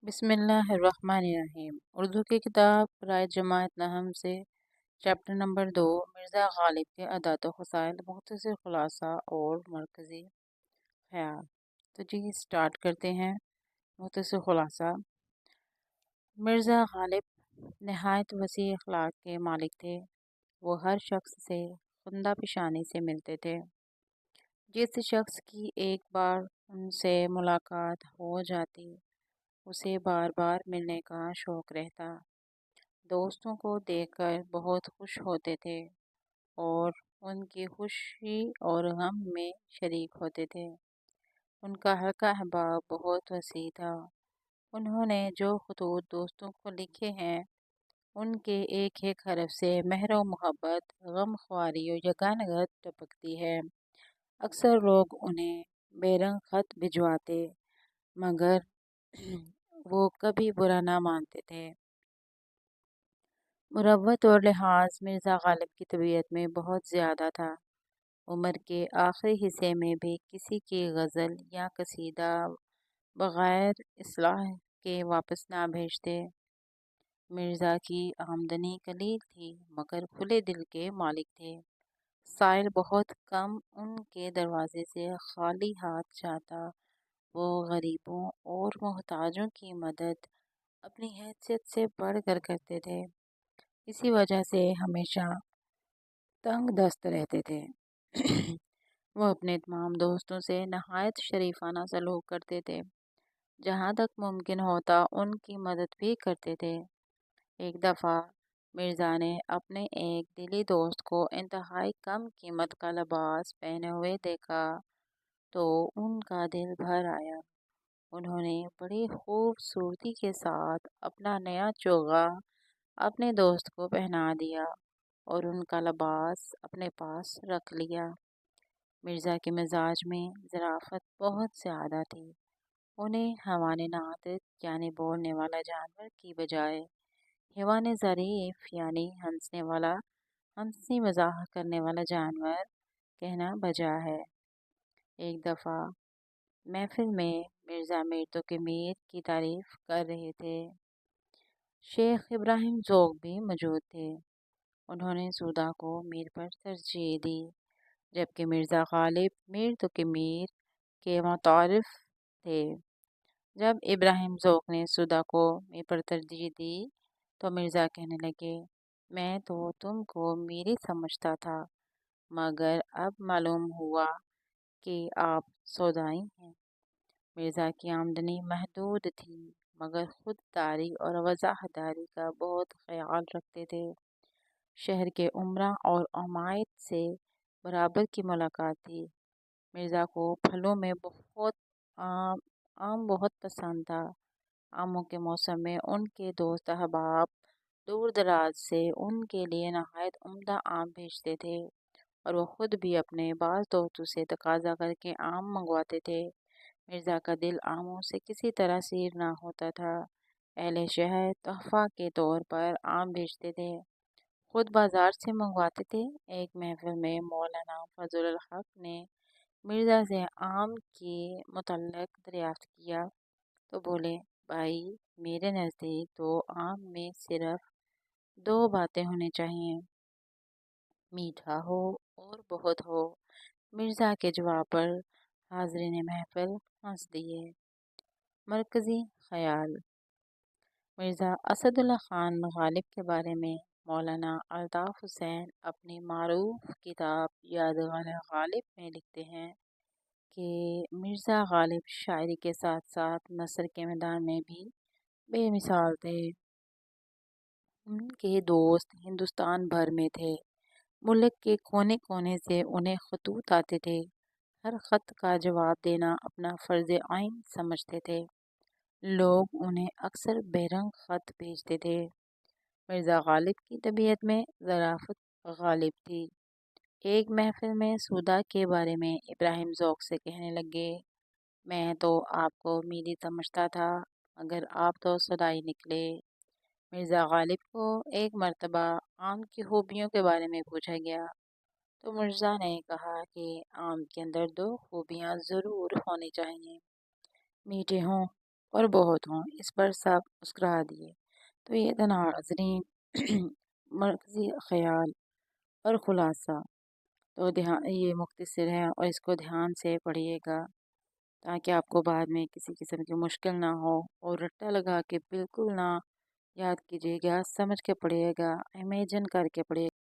بسم اللہ الرحمن الرحیم۔ اردو کی کتاب رائے جماعت نہم سے چیپٹر نمبر 2 مرزا غالب کے عادات و خصائل، مختصر خلاصہ اور مرکزی خیال۔ تو جی سٹارٹ کرتے ہیں۔ مختصر خلاصہ: مرزا غالب نہایت وسیع اخلاق کے مالک تھے۔ وہ ہر شخص سے خندہ پیشانی سے ملتے تھے۔ جس شخص کی ایک بار ان سے ملاقات ہو جاتی اسے بار بار ملنے کا شوق رہتا۔ دوستوں کو دیکھ کر بہت خوش ہوتے تھے اور ان کی خوشی اور غم میں شریک ہوتے تھے۔ ان کا حلقہ احباب بہت وسیع تھا۔ انہوں نے جو خطوط دوستوں کو لکھے ہیں ان کے ایک ایک حرف سے مہر و محبت، غم خواری اور یگانگت ٹپکتی ہے۔ اکثر لوگ انہیں بے رنگ خط بھجواتے مگر وہ کبھی برا نہ مانتے تھے۔ مروت اور لحاظ مرزا غالب کی طبیعت میں بہت زیادہ تھا۔ عمر کے آخری حصے میں بھی کسی کی غزل یا قصیدہ بغیر اصلاح کے واپس نہ بھیجتے۔ مرزا کی آمدنی قلیل تھی مگر کھلے دل کے مالک تھے۔ سائل بہت کم ان کے دروازے سے خالی ہاتھ جاتا۔ وہ غریبوں اور محتاجوں کی مدد اپنی حیثیت سے بڑھ کر کرتے تھے، اسی وجہ سے ہمیشہ تنگ دست رہتے تھے۔ وہ اپنے تمام دوستوں سے نہایت شریفانہ سلوک کرتے تھے، جہاں تک ممکن ہوتا ان کی مدد بھی کرتے تھے۔ ایک دفعہ مرزا نے اپنے ایک دلی دوست کو انتہائی کم قیمت کا لباس پہنے ہوئے دیکھا تو ان کا دل بھر آیا۔ انہوں نے بڑی خوبصورتی کے ساتھ اپنا نیا چوغا اپنے دوست کو پہنا دیا اور ان کا لباس اپنے پاس رکھ لیا۔ مرزا کے مزاج میں ظرافت بہت زیادہ تھی۔ انہیں حیوان ناطق یعنی بولنے والا جانور کی بجائے حیوان ظریف یعنی ہنسی مزاح کرنے والا جانور کہنا بجا ہے۔ ایک دفعہ محفل میں مرزا میر تقی میر کی تعریف کر رہے تھے۔ شیخ ابراہیم ذوق بھی موجود تھے۔ انہوں نے سودا کو میر پر ترجیح دی، جبکہ مرزا غالب میر تقی میر کے متعارف تھے۔ جب ابراہیم ذوق نے سودا کو میر پر ترجیح دی تو مرزا کہنے لگے، میں تو تم کو میری سمجھتا تھا مگر اب معلوم ہوا کہ آپ سودائی ہیں۔ مرزا کی آمدنی محدود تھی مگر خود داری اور وضاحت داری کا بہت خیال رکھتے تھے۔ شہر کے امراء اور عمائد سے برابر کی ملاقات تھی۔ مرزا کو پھلوں میں آم بہت پسند تھا۔ آموں کے موسم میں ان کے دوست احباب دور دراز سے ان کے لیے نہایت عمدہ آم بھیجتے تھے اور وہ خود بھی اپنے بعض دوستوں سے تقاضا کر کے آم منگواتے تھے۔ مرزا کا دل آموں سے کسی طرح سیر نہ ہوتا تھا۔ اہل شہر تحفہ کے طور پر آم بھیجتے تھے، خود بازار سے منگواتے تھے۔ ایک محفل میں مولانا فضل الحق نے مرزا سے آم کے متعلق دریافت کیا تو بولے، بھائی میرے نزدیک تو آم میں صرف 2 باتیں ہونی چاہیے، میٹھا ہو اور بہت ہو۔ مرزا کے جواب پر حاضرین محفل ہنس دیے۔ مرکزی خیال: مرزا اسد اللہ خان غالب کے بارے میں مولانا الطاف حسین اپنی معروف کتاب یادگار غالب میں لکھتے ہیں کہ مرزا غالب شاعری کے ساتھ ساتھ نثر کے میدان میں بھی بے مثال تھے۔ ان کے دوست ہندوستان بھر میں تھے۔ ملک کے کونے کونے سے انہیں خطوط آتے تھے۔ ہر خط کا جواب دینا اپنا فرض عین سمجھتے تھے۔ لوگ انہیں اکثر بے رنگ خط بھیجتے تھے۔ مرزا غالب کی طبیعت میں ظرافت غالب تھی۔ ایک محفل میں سودا کے بارے میں ابراہیم ذوق سے کہنے لگے، میں تو آپ کو میری سمجھتا تھا مگر آپ تو سودائی نکلے۔ مرزا غالب کو ایک مرتبہ آم کی خوبیوں کے بارے میں پوچھا گیا تو مرزا نے کہا کہ آم کے اندر 2 خوبیاں ضرور ہونی چاہیے، میٹھے ہوں اور بہت ہوں، اس پر سب مسکرا دیے۔ تو یہ تھا ناظرین مرکزی خیال اور خلاصہ۔ تو یہ مختصر ہے اور اس کو دھیان سے پڑھیے گا تاکہ آپ کو بعد میں کسی قسم کی مشکل نہ ہو، اور رٹا لگا کے بالکل نہ یاد کیجیے گا، سمجھ کے پڑھیے گا، امیجن کر کے پڑھیے گا۔